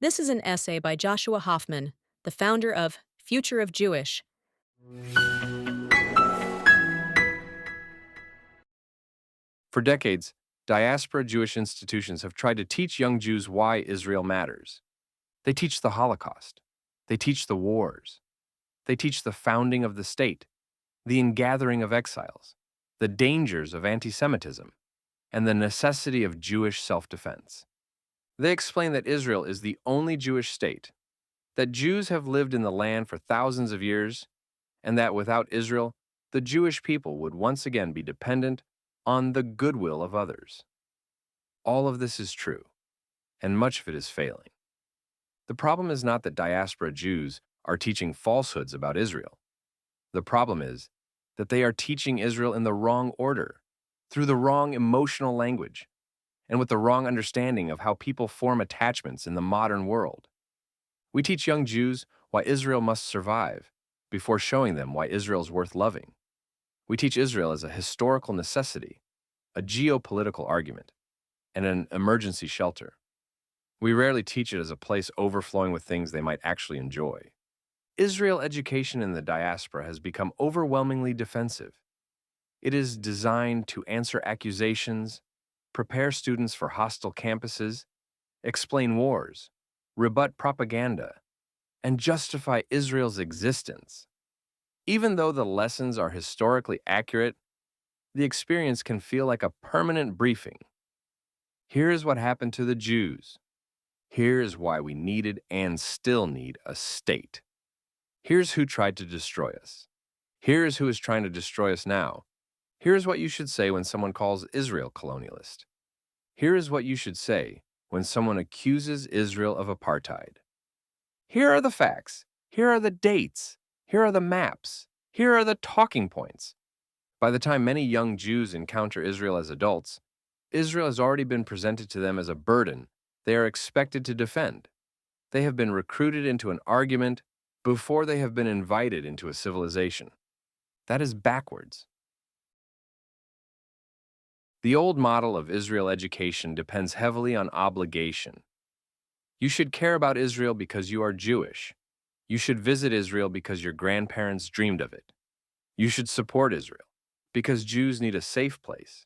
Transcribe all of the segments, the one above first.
This is an essay by Joshua Hoffman, the founder of Future of Jewish. For decades, diaspora Jewish institutions have tried to teach young Jews why Israel matters. They teach the Holocaust. They teach the wars. They teach the founding of the state, the ingathering of exiles, the dangers of anti Semitism, and the necessity of Jewish self defense. They explain that Israel is the only Jewish state, that Jews have lived in the land for thousands of years, and that without Israel, the Jewish people would once again be dependent on the goodwill of others. All of this is true, and much of it is failing. The problem is not that diaspora Jews are teaching falsehoods about Israel. The problem is that they are teaching Israel in the wrong order, through the wrong emotional language, and with the wrong understanding of how people form attachments in the modern world. We teach young Jews why Israel must survive before showing them why Israel is worth loving. We teach Israel as a historical necessity, a geopolitical argument, and an emergency shelter. We rarely teach it as a place overflowing with things they might actually enjoy. Israel education in the diaspora has become overwhelmingly defensive. It is designed to answer accusations, prepare students for hostile campuses, explain wars, rebut propaganda, and justify Israel's existence. Even though the lessons are historically accurate, the experience can feel like a permanent briefing. Here is what happened to the Jews. Here is why we needed and still need a state. Here's who tried to destroy us. Here is who is trying to destroy us now. Here is what you should say when someone calls Israel colonialist. Here is what you should say when someone accuses Israel of apartheid. Here are the facts. Here are the dates. Here are the maps. Here are the talking points. By the time many young Jews encounter Israel as adults, Israel has already been presented to them as a burden they are expected to defend. They have been recruited into an argument before they have been invited into a civilization. That is backwards. The old model of Israel education depends heavily on obligation. You should care about Israel because you are Jewish. You should visit Israel because your grandparents dreamed of it. You should support Israel because Jews need a safe place.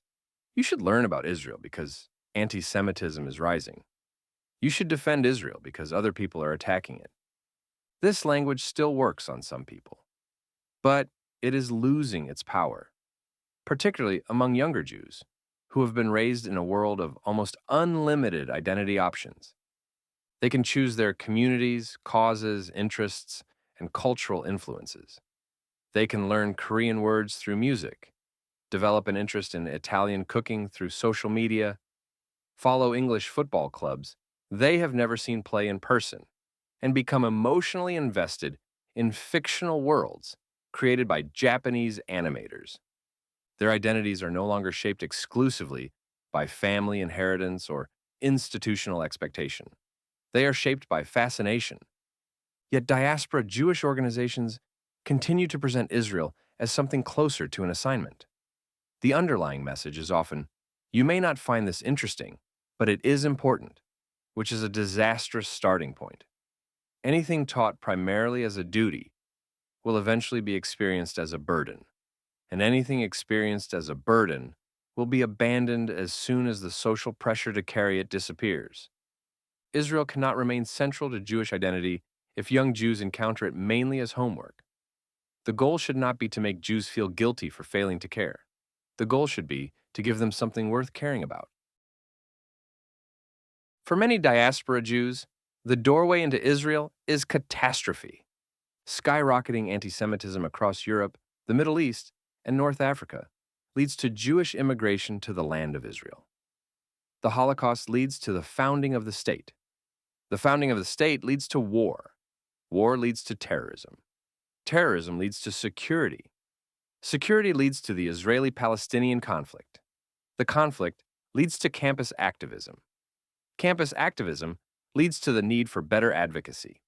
You should learn about Israel because anti Semitism is rising. You should defend Israel because other people are attacking it. This language still works on some people, but it is losing its power, particularly among younger Jews who have been raised in a world of almost unlimited identity options. They can choose their communities, causes, interests, and cultural influences. They can learn Korean words through music, develop an interest in Italian cooking through social media, follow English football clubs they have never seen play in person, and become emotionally invested in fictional worlds created by Japanese animators. Their identities are no longer shaped exclusively by family inheritance or institutional expectation. They are shaped by fascination. Yet diaspora Jewish organizations continue to present Israel as something closer to an assignment. The underlying message is often, you may not find this interesting, but it is important, which is a disastrous starting point. Anything taught primarily as a duty will eventually be experienced as a burden, and anything experienced as a burden will be abandoned as soon as the social pressure to carry it disappears. Israel cannot remain central to Jewish identity if young Jews encounter it mainly as homework. The goal should not be to make Jews feel guilty for failing to care. The goal should be to give them something worth caring about. For many diaspora Jews, the doorway into Israel is catastrophe. Skyrocketing anti Semitism across Europe, the Middle East, and North Africa leads to Jewish immigration to the land of Israel. The Holocaust leads to the founding of the state. The founding of the state leads to war. War leads to terrorism. Terrorism leads to security. Security leads to the Israeli-Palestinian conflict. The conflict leads to campus activism. Campus activism leads to the need for better advocacy.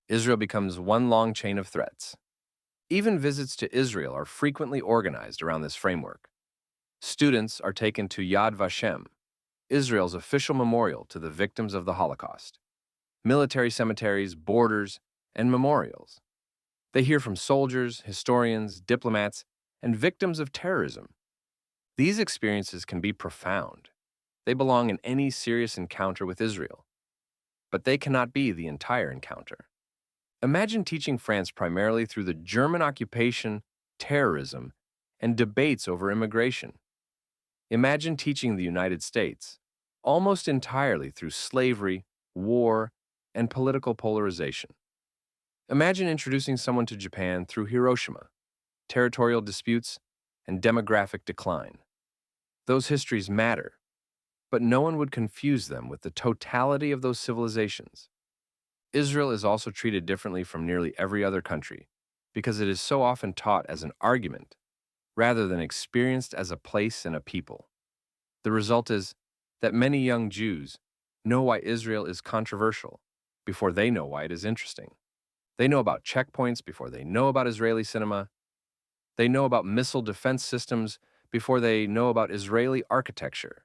Israel becomes one long chain of threats. Even visits to Israel are frequently organized around this framework. Students are taken to Yad Vashem, Israel's official memorial to the victims of the Holocaust. military cemeteries, borders, and memorials. They hear from soldiers, historians, diplomats, and victims of terrorism. These experiences can be profound. They belong in any serious encounter with Israel, but they cannot be the entire encounter. Imagine teaching France primarily through the German occupation, terrorism, and debates over immigration. Imagine teaching the United States almost entirely through slavery, war, and political polarization. Imagine introducing someone to Japan through Hiroshima, territorial disputes, and demographic decline. Those histories matter, but no one would confuse them with the totality of those civilizations. Israel is also treated differently from nearly every other country because it is so often taught as an argument rather than experienced as a place and a people. The result is that many young Jews know why Israel is controversial before they know why it is interesting. They know about checkpoints before they know about Israeli cinema. They know about missile defense systems before they know about Israeli architecture.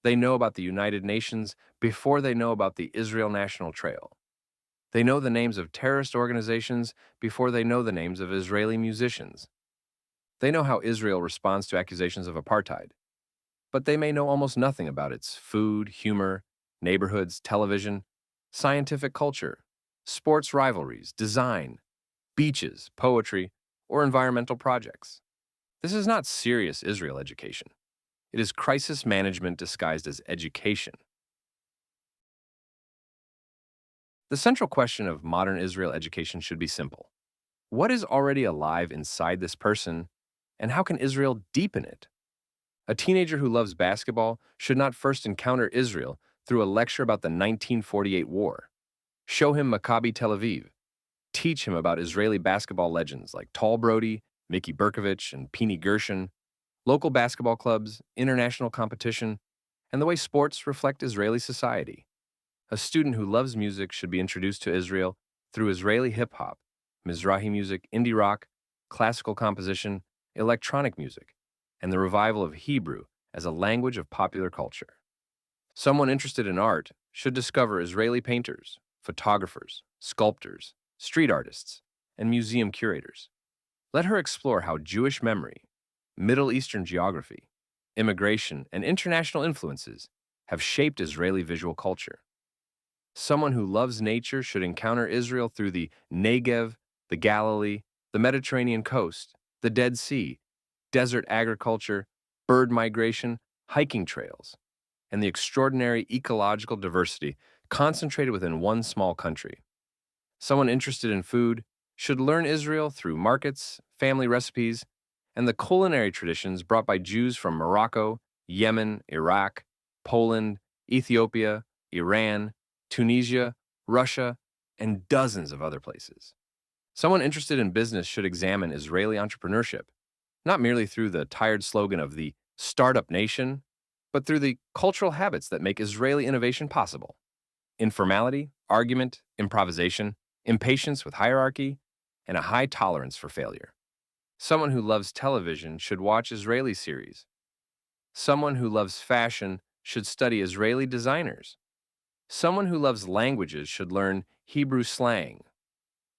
They know about the United Nations before they know about the Israel National Trail. They know the names of terrorist organizations before they know the names of Israeli musicians. They know how Israel responds to accusations of apartheid, but they may know almost nothing about its food, humor, neighborhoods, television, scientific culture, sports rivalries, design, beaches, poetry, or environmental projects. This is not serious Israel education. It is crisis management disguised as education. The central question of modern Israel education should be simple. What is already alive inside this person, and how can Israel deepen it? A teenager who loves basketball should not first encounter Israel through a lecture about the 1948 war. Show him Maccabi Tel Aviv. Teach him about Israeli basketball legends like Tall Brody, Mickey Berkovich, and Pini Gershon, local basketball clubs, international competition, and the way sports reflect Israeli society. A student who loves music should be introduced to Israel through Israeli hip hop, Mizrahi music, indie rock, classical composition, electronic music, and the revival of Hebrew as a language of popular culture. Someone interested in art should discover Israeli painters, photographers, sculptors, street artists, and museum curators. Let her explore how Jewish memory, Middle Eastern geography, immigration, and international influences have shaped Israeli visual culture. Someone who loves nature should encounter Israel through the Negev, the Galilee, the Mediterranean coast, the Dead Sea, desert agriculture, bird migration, hiking trails, and the extraordinary ecological diversity concentrated within one small country. Someone interested in food should learn Israel through markets, family recipes, and the culinary traditions brought by Jews from Morocco, Yemen, Iraq, Poland, Ethiopia, Iran, Tunisia, Russia, and dozens of other places. Someone interested in business should examine Israeli entrepreneurship, not merely through the tired slogan of the startup nation, but through the cultural habits that make Israeli innovation possible. Informality, argument, improvisation, impatience with hierarchy, and a high tolerance for failure. Someone who loves television should watch Israeli series. Someone who loves fashion should study Israeli designers. Someone who loves languages should learn Hebrew slang.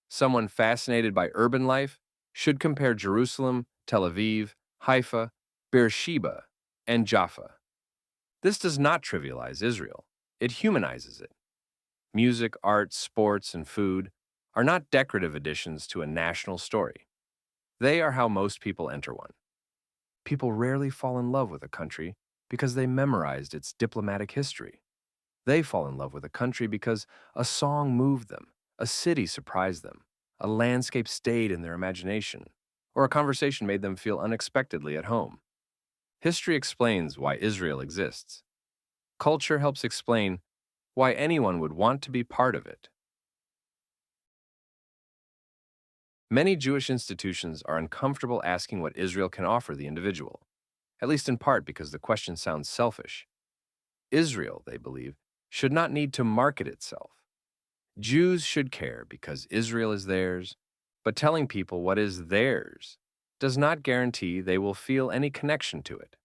Someone fascinated by urban life should compare Jerusalem, Tel Aviv, Haifa, Beersheba, and Jaffa. This does not trivialize Israel, it humanizes it. Music, art, sports, and food are not decorative additions to a national story. They are how most people enter one. People rarely fall in love with a country because they memorized its diplomatic history. They fall in love with a country because a song moved them, a city surprised them, a landscape stayed in their imagination, or a conversation made them feel unexpectedly at home. History explains why Israel exists. Culture helps explain why anyone would want to be part of it. Many Jewish institutions are uncomfortable asking what Israel can offer the individual, at least in part because the question sounds selfish. Israel, they believe, should not need to market itself. Jews should care because Israel is theirs, but telling people what is theirs does not guarantee they will feel any connection to it.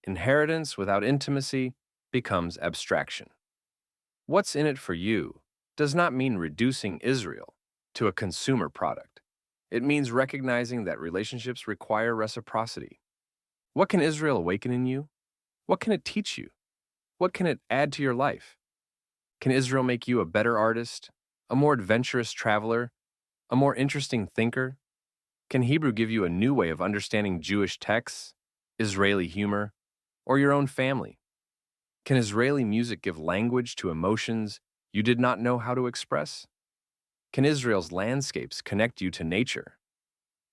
Inheritance without intimacy becomes abstraction. What's in it for you does not mean reducing Israel to a consumer product. It means recognizing that relationships require reciprocity. What can Israel awaken in you? What can it teach you? What can it add to your life? Can Israel make you a better artist, a more adventurous traveler, a more interesting thinker? Can Hebrew give you a new way of understanding Jewish texts, Israeli humor, or your own family? Can Israeli music give language to emotions you did not know how to express? Can Israel's landscapes connect you to nature?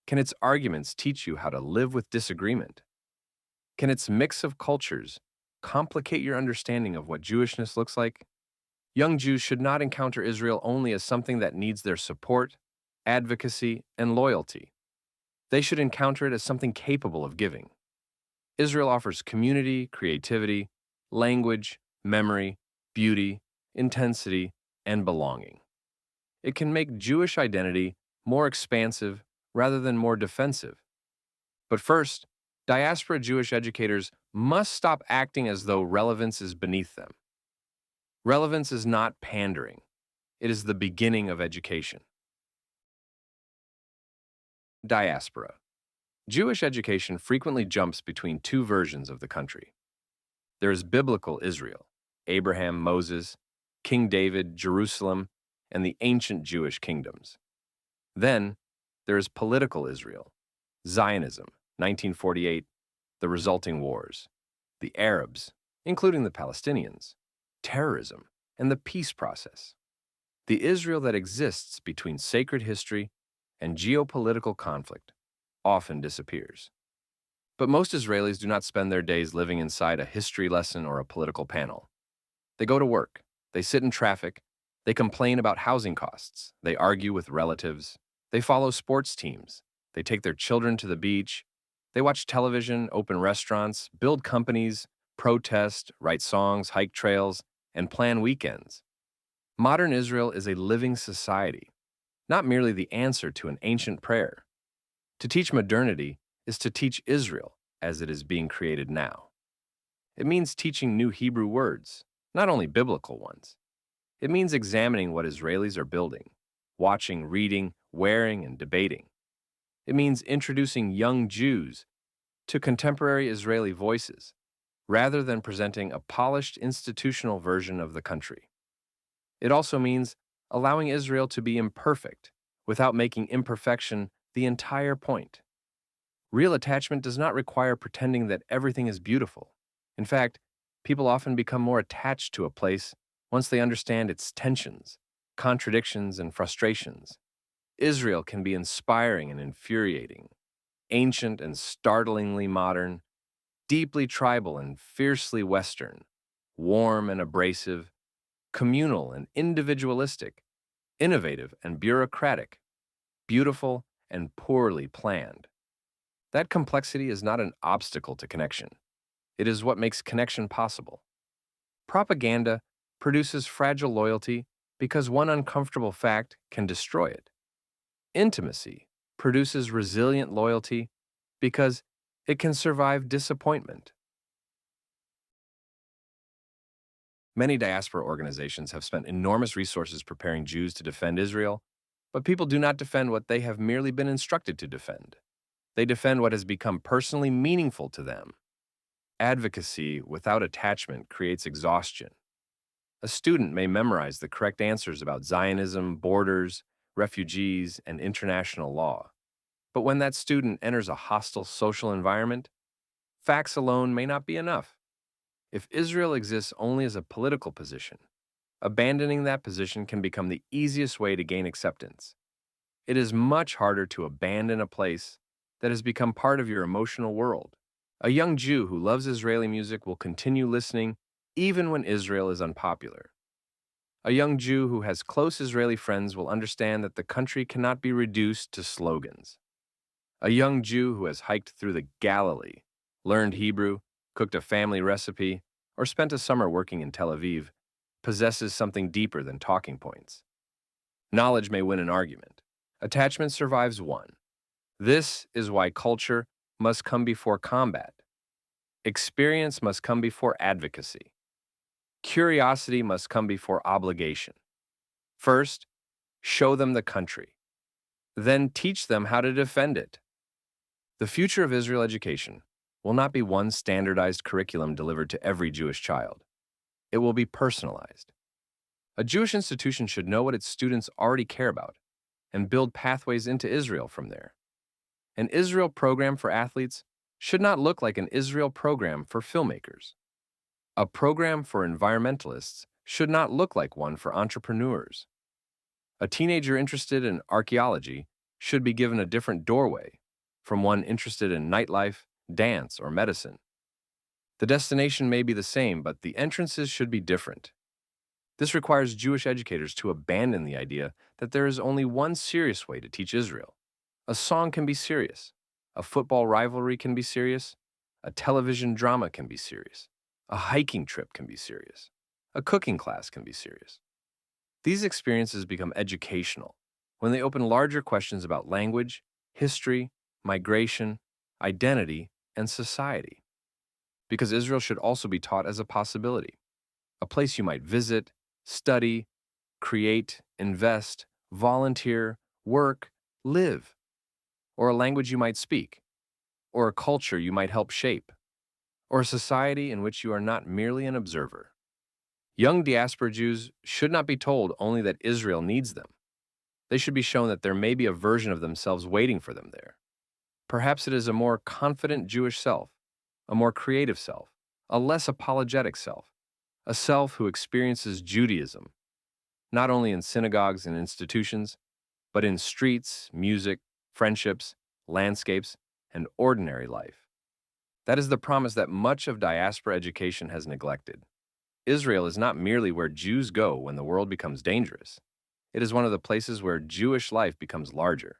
Can its arguments teach you how to live with disagreement? Can its mix of cultures complicate your understanding of what Jewishness looks like? Young Jews should not encounter Israel only as something that needs their support, advocacy, and loyalty. They should encounter it as something capable of giving. Israel offers community, creativity, language, memory, beauty, intensity, and belonging. It can make Jewish identity more expansive rather than more defensive. But first, diaspora Jewish educators must stop acting as though relevance is beneath them. Relevance is not pandering. It is the beginning of education. Diaspora. Jewish education frequently jumps between two versions of the country. There is biblical Israel, Abraham, Moses, King David, Jerusalem, and the ancient Jewish kingdoms. Then, there is political Israel, Zionism, 1948, the resulting wars, the Arabs, including the Palestinians, terrorism, and the peace process. The Israel that exists between sacred history and geopolitical conflict often disappears. But most Israelis do not spend their days living inside a history lesson or a political panel. They go to work, they sit in traffic, they complain about housing costs, they argue with relatives, they follow sports teams, they take their children to the beach, they watch television, open restaurants, build companies, protest, write songs, hike trails, and plan weekends. Modern Israel is a living society, not merely the answer to an ancient prayer. To teach modernity is to teach Israel as it is being created now. It means teaching new Hebrew words, not only biblical ones. It means examining what Israelis are building, watching, reading, wearing, and debating. It means introducing young Jews to contemporary Israeli voices, rather than presenting a polished institutional version of the country. It also means allowing Israel to be imperfect without making imperfection the entire point. Real attachment does not require pretending that everything is beautiful. In fact, people often become more attached to a place once they understand its tensions, contradictions, and frustrations. Israel can be inspiring and infuriating, ancient and startlingly modern, deeply tribal and fiercely Western, warm and abrasive, communal and individualistic, innovative and bureaucratic, beautiful and poorly planned. That complexity is not an obstacle to connection. It is what makes connection possible. Propaganda produces fragile loyalty because one uncomfortable fact can destroy it. Intimacy produces resilient loyalty because it can survive disappointment. Many diaspora organizations have spent enormous resources preparing Jews to defend Israel, but people do not defend what they have merely been instructed to defend. They defend what has become personally meaningful to them. Advocacy without attachment creates exhaustion. A student may memorize the correct answers about Zionism, borders, refugees, and international law. But when that student enters a hostile social environment, facts alone may not be enough. If Israel exists only as a political position, abandoning that position can become the easiest way to gain acceptance. It is much harder to abandon a place that has become part of your emotional world. A young Jew who loves Israeli music will continue listening even when Israel is unpopular. A young Jew who has close Israeli friends will understand that the country cannot be reduced to slogans. A young Jew who has hiked through the Galilee, learned Hebrew, cooked a family recipe, or spent a summer working in Tel Aviv possesses something deeper than talking points. Knowledge may win an argument. Attachment survives one. This is why culture must come before combat. Experience must come before advocacy. Curiosity must come before obligation. First, show them the country. Then teach them how to defend it. The future of Israel education will not be one standardized curriculum delivered to every Jewish child. It will be personalized. A Jewish institution should know what its students already care about and build pathways into Israel from there. An Israel program for athletes should not look like an Israel program for filmmakers. A program for environmentalists should not look like one for entrepreneurs. A teenager interested in archaeology should be given a different doorway from one interested in nightlife, dance, or medicine. The destination may be the same, but the entrances should be different. This requires Jewish educators to abandon the idea that there is only one serious way to teach Israel. A song can be serious, a football rivalry can be serious, a television drama can be serious, a hiking trip can be serious, a cooking class can be serious. These experiences become educational when they open larger questions about language, history, migration, identity, and society. Because Israel should also be taught as a possibility, a place you might visit, study, create, invest, volunteer, work, live, or a language you might speak, or a culture you might help shape, or a society in which you are not merely an observer. Young diaspora Jews should not be told only that Israel needs them. They should be shown that there may be a version of themselves waiting for them there. Perhaps it is a more confident Jewish self, a more creative self, a less apologetic self, a self who experiences Judaism, not only in synagogues and institutions, but in streets, music, friendships, landscapes, and ordinary life. That is the promise that much of diaspora education has neglected. Israel is not merely where Jews go when the world becomes dangerous. It is one of the places where Jewish life becomes larger.